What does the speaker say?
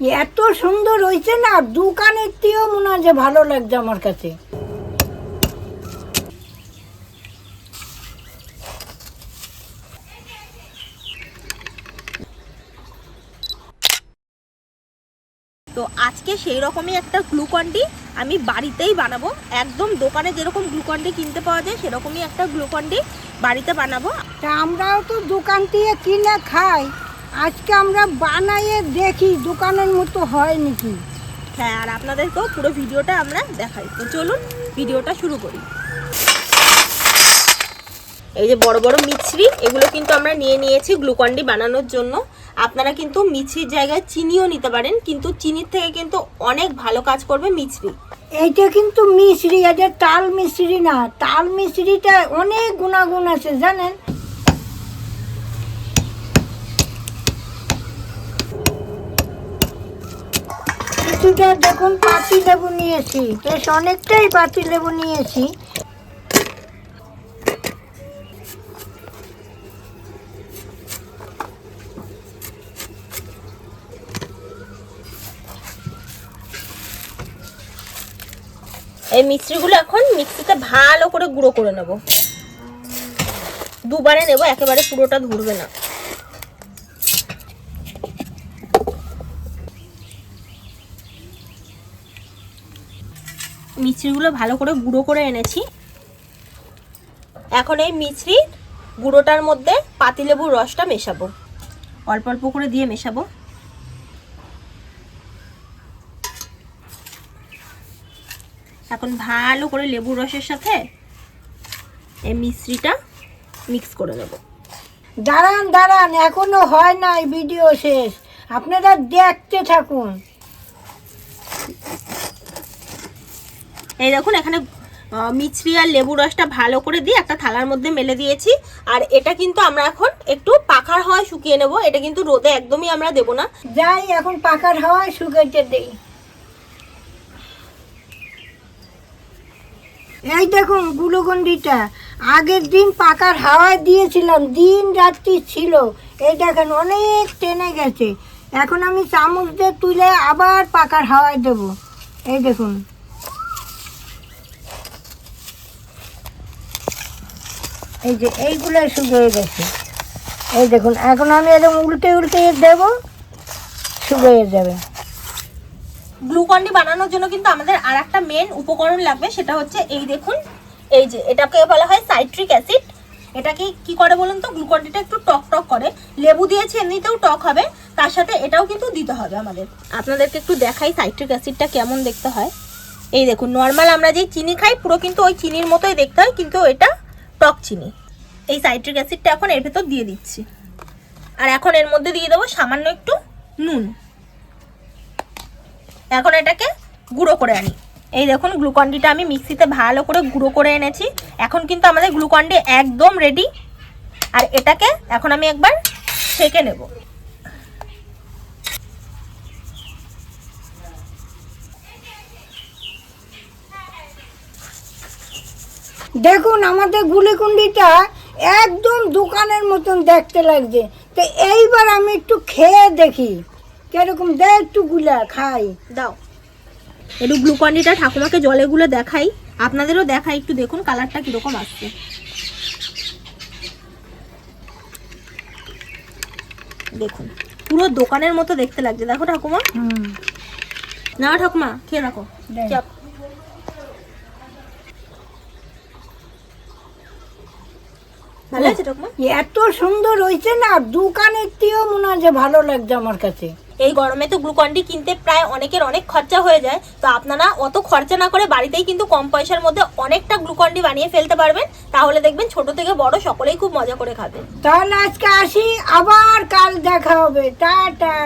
এত সুন্দর হয়েছে না, দোকানের থেকেও মনে হয় যে ভালো লাগছে আমার কাছে। তো আজকে সেই রকমই একটা গ্লুকন-ডি আমি বাড়িতেই বানাবো। একদম দোকানে যেরকম গ্লুকন-ডি কিনতে পাওয়া যায় সেরকমই একটা গ্লুকন-ডি বাড়িতে বানাবো। তা আমরাও তো দোকান থেকে কিনে খাই, আজকে আমরা বানাইয়ে দেখি দোকানের মতো হয় নাকি। হ্যাঁ, আর আপনাদেরকেও পুরো ভিডিওটা আমরা দেখাই। তো চলুন ভিডিওটা শুরু করি। এই যে বড় বড় মিছরি, এগুলো কিন্তু আমরা নিয়ে নিয়েছি গ্লুকন-ডি বানানোর জন্য। আপনারা কিন্তু মিছরির জায়গায় চিনিও নিতে পারেন, কিন্তু চিনির থেকে কিন্তু অনেক ভালো কাজ করবে মিছরি। এইটা কিন্তু মিছরি, এটা তাল মিছরি না। তাল মিছরিটা অনেক গুণাগুণ আছে জানেন। কিছুটা দেখুন পাতি লেবু নিয়েছি, বেশ অনেকটাই পাতি লেবু নিয়েছি। এই মিছরিগুলো এখন মিক্সিতে ভালো করে গুঁড়ো করে নেব। দুবারে নেব, একেবারে পুরোটা ধরবে না। মিছরিগুলো ভালো করে গুঁড়ো করে এনেছি। এখন এই মিছরি গুঁড়োটার মধ্যে পাতিলেবুর রসটা মেশাবো, অল্প অল্প করে দিয়ে মেশাবো। এখন ভালো করে লেবুর রসের সাথে এই মিশ্রিটা মিক্স করে নেব। দাঁড়ান দাঁড়ান, এখনো হয় নাই ভিডিও শেষ, আপনারা দেখতে থাকুন। এই দেখুন, এখানে মিছরি আর লেবুর রসটা ভালো করে দিয়ে একটা থালার মধ্যে মেলে দিয়েছি। আর এটা কিন্তু আমরা এখন একটু পাখার হাওয়ায় শুকিয়ে নেব। এটা কিন্তু রোদে একদমই আমরা দেব না। যাই এখন পাখার হাওয়ায় শুকাইতে দেই। এই দেখুন গ্লুকন-ডিটা আগের দিন পাকার হাওয়ায় দিয়েছিলাম, দিন রাত্রি ছিল। এই দেখেন অনেক টেনে গেছে। এখন আমি চামচ দিয়ে তুলে আবার পাকার হাওয়ায় দেব। এই দেখুন, এই যে এইগুলো শুকিয়ে গেছে। এই দেখুন, এখন আমি এরকম উল্টে উল্টে দেব, শুকিয়ে যাবে। গ্লুকন-ডি বানানোর জন্য কিন্তু আমাদের আর একটা মেন উপকরণ লাগবে, সেটা হচ্ছে এই দেখুন, এই যে এটাকে বলা হয় সাইট্রিক অ্যাসিড। এটাকে কি করে বলুন তো, গ্লুকন-ডিটা একটু টক টক করে। লেবু দিয়েছি, এমনিতেও টক হবে, তার সাথে এটাও কিন্তু দিতে হবে আমাদের। আপনাদেরকে একটু দেখাই সাইট্রিক অ্যাসিডটা কেমন দেখতে হয়। এই দেখুন, নর্মাল আমরা যে চিনি খাই পুরো কিন্তু ওই চিনির মতোই দেখতে হয়, কিন্তু এটা টক চিনি। এই সাইট্রিক অ্যাসিডটা এখন এর ভেতর দিয়ে দিচ্ছি। আর এখন এর মধ্যে দিয়ে দেবো সামান্য একটু নুন। এখন এটাকে গুঁড়ো করে আনি। এই দেখুন, গ্লুকন-ডিটা আমি মিক্সিতে ভালো করে গুঁড়ো করে এনেছি। এখন কিন্তু আমাদের গ্লুকন-ডি একদম রেডি। আর এটাকে এখন আমি একবার ছেঁকে নেব। দেখুন আমাদের গ্লুকন-ডিটা একদম দোকানের মতন দেখতে লাগছে। তো এইবার আমি একটু খেয়ে দেখি কিরকম দেয়, একটু গুলা খাই। দাও একটু গ্লুকন-ডিটা ঠাকুমাকে জলে গুলে দেখাই, আপনাদেরও দেখাই। একটু দেখুন কালারটা কিরকম আসছে। দেখুন পুরো দোকানের মতো দেখতে লাগছে। দেখো ঠাকুমা, না ঠাকুমা খেয়ে রাখো। ভালো আছে ঠাকুমা? এত সুন্দর হয়েছে না, দোকানের থেকেও মনে হয় যে ভালো লাগছে আমার কাছে। এই গরমে তো গ্লুকন-ডি কিনতে প্রায় অনেকের অনেক খরচা হয়ে যায়। তো আপনারা অত খরচা না করে বাড়িতেই কিন্তু কম পয়সার মধ্যে অনেকটা গ্লুকন-ডি বানিয়ে ফেলতে পারবেন। তাহলে দেখবেন ছোট থেকে বড় সকলেই খুব মজা করে খাবে। তাহলে আজকে আসি, আবার কাল দেখা হবে। টাটা।